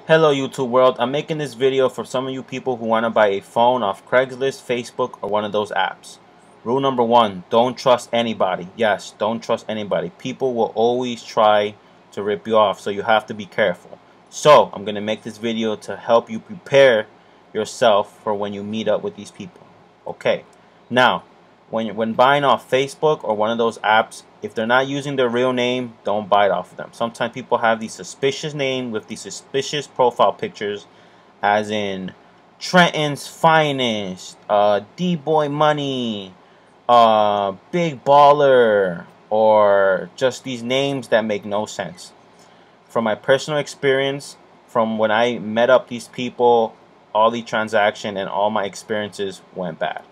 Hello YouTube world, I'm making this video for some of you people who want to buy a phone off Craigslist, Facebook, or one of those apps. Rule number one, don't trust anybody. Yes, don't trust anybody. People will always try to rip you off, so you have to be careful. So, I'm going to make this video to help you prepare yourself for when you meet up with these people. Okay, now, when buying off Facebook or one of those apps, if they're not using their real name, don't buy it off of them. Sometimes people have these suspicious names with these suspicious profile pictures, as in Trenton's Finest, D-Boy Money, Big Baller, or just these names that make no sense. From my personal experience, from when I met up these people, all the transaction and all my experiences went bad.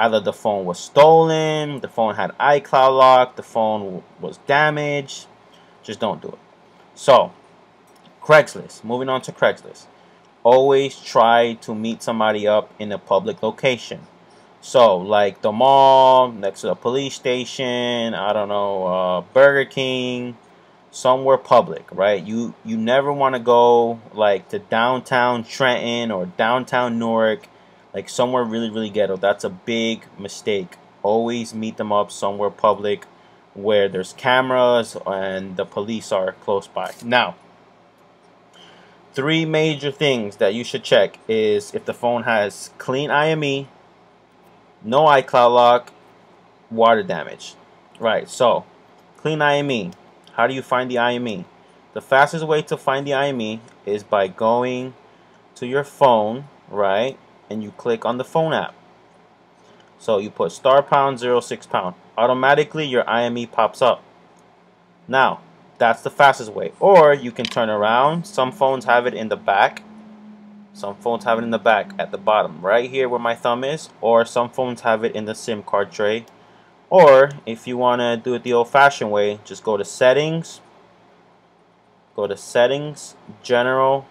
Either the phone was stolen, the phone had iCloud lock, the phone was damaged. Just don't do it. So, Craigslist. Moving on to Craigslist. Always try to meet somebody up in a public location. So, like the mall, next to the police station, I don't know, Burger King, somewhere public, right? You never want to go like to downtown Trenton or downtown Newark, like somewhere really ghetto. That's a big mistake. Always meet them up somewhere public where there's cameras and the police are close by. Now, three major things that you should check is if the phone has clean IME, no iCloud lock, water damage. Right, so clean IME. How do you find the IME? The fastest way to find the IME is by going to your phone, right? And you click on the phone app. So you put *#06#. Automatically your IME pops up. Now, that's the fastest way. Or you can turn around. Some phones have it in the back. Some phones have it in the back at the bottom, right here where my thumb is. Or some phones have it in the SIM card tray. Or if you want to do it the old-fashioned way, just go to Settings, General,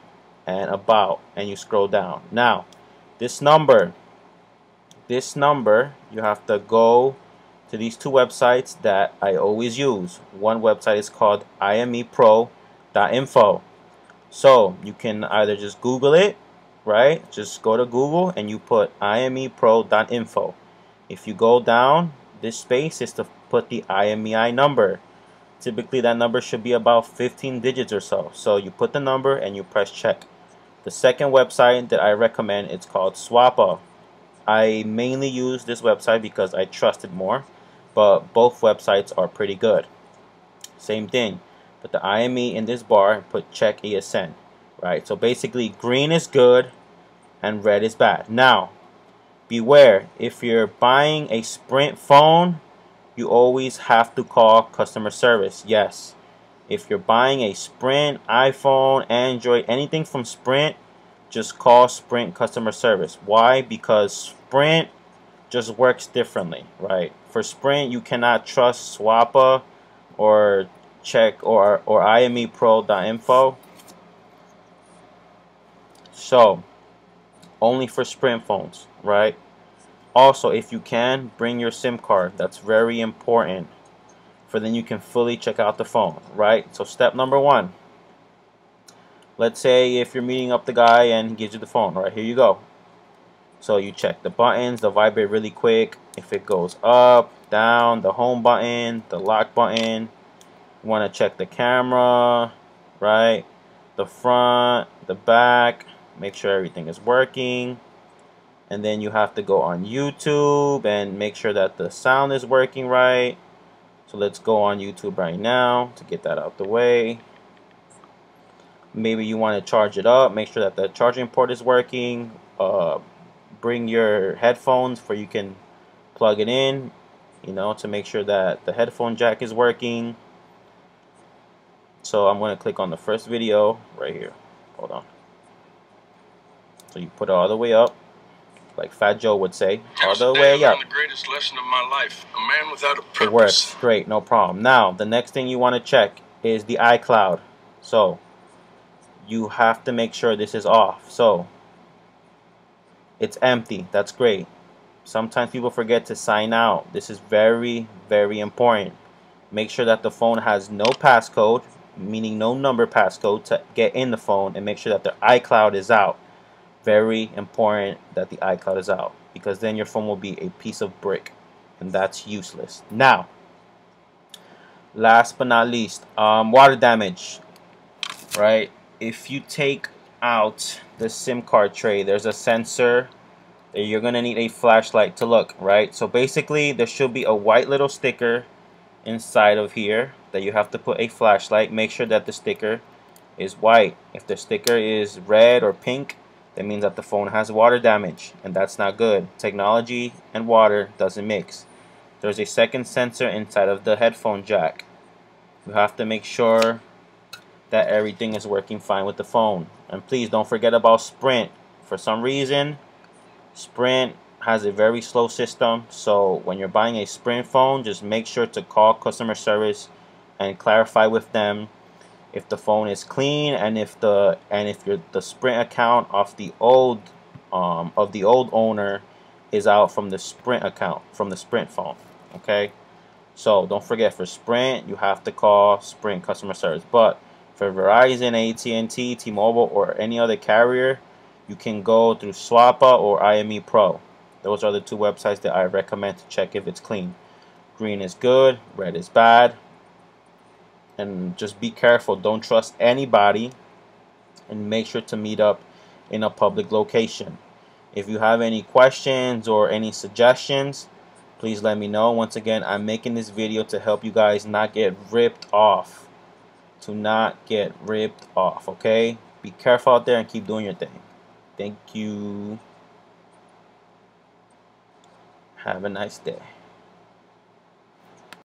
and About, and you scroll down. Now, this number, you have to go to these two websites that I always use. One website is called imepro.info. So you can either just Google it, right? Just go to Google and you put imepro.info. If you go down, this space is to put the IMEI number. Typically that number should be about 15 digits or so. So you put the number and you press check. The second website that I recommend is called Swappa. I mainly use this website because I trust it more, but both websites are pretty good. Same thing. Put the IME in this bar and put check ASN. Right? So basically green is good and red is bad. Now, beware, if you're buying a Sprint phone, you always have to call customer service. Yes. If you're buying a Sprint, iPhone, Android, anything from Sprint, just call Sprint customer service. Why? Because Sprint just works differently, right? For Sprint, you cannot trust Swappa or check or imepro.info. So, only for Sprint phones, right? Also, if you can, bring your SIM card. That's very important. For then you can fully check out the phone, right? So step number one. Let's say if you're meeting up the guy and he gives you the phone, right? Here you go. So you check the buttons, they vibrate really quick. If it goes up, down, the home button, the lock button. You want to check the camera, right? The front, the back. Make sure everything is working. And then you have to go on YouTube and make sure that the sound is working right. So let's go on YouTube right now to get that out the way. Maybe you want to charge it up. Make sure that the charging port is working. Bring your headphones where you can plug it in, you know, to make sure that the headphone jack is working. So I'm going to click on the first video right here. Hold on. So you put it all the way up, like Fat Joe would say, all the way up. The greatest lesson of my life. A man without a purpose. It works great, no problem. Now, the next thing you want to check is the iCloud. So, you have to make sure this is off. So, it's empty. That's great. Sometimes people forget to sign out. This is very important. Make sure that the phone has no passcode. meaning no number passcode, to get in the phone, and make sure that the iCloud is out. Very important that the iCloud is out, because then your phone will be a piece of brick, and that's useless. Now, last but not least, water damage, right? If you take out the SIM card tray, there's a sensor that you're gonna need a flashlight to look, right? So basically, there should be a white little sticker inside of here that you have to put a flashlight. Make sure that the sticker is white. If the sticker is red or pink, that means that the phone has water damage, and that's not good. Technology and water doesn't mix. There's a second sensor inside of the headphone jack. You have to make sure that everything is working fine with the phone. And please don't forget about Sprint. For some reason, Sprint has a very slow system, so when you're buying a Sprint phone, just make sure to call customer service and clarify with them if the phone is clean, and if the Sprint account of the old owner is out from the Sprint account, from the Sprint phone. Okay, so don't forget, for Sprint you have to call Sprint customer service. But for Verizon, AT&T, T-Mobile, or any other carrier, you can go through Swappa or IME Pro. Those are the two websites that I recommend to check if it's clean. Green is good, red is bad. And just be careful. Don't trust anybody, and make sure to meet up in a public location. If you have any questions or any suggestions, please let me know. Once again, I'm making this video to help you guys not get ripped off. To not get ripped off, okay? Be careful out there and keep doing your thing. Thank you. Have a nice day.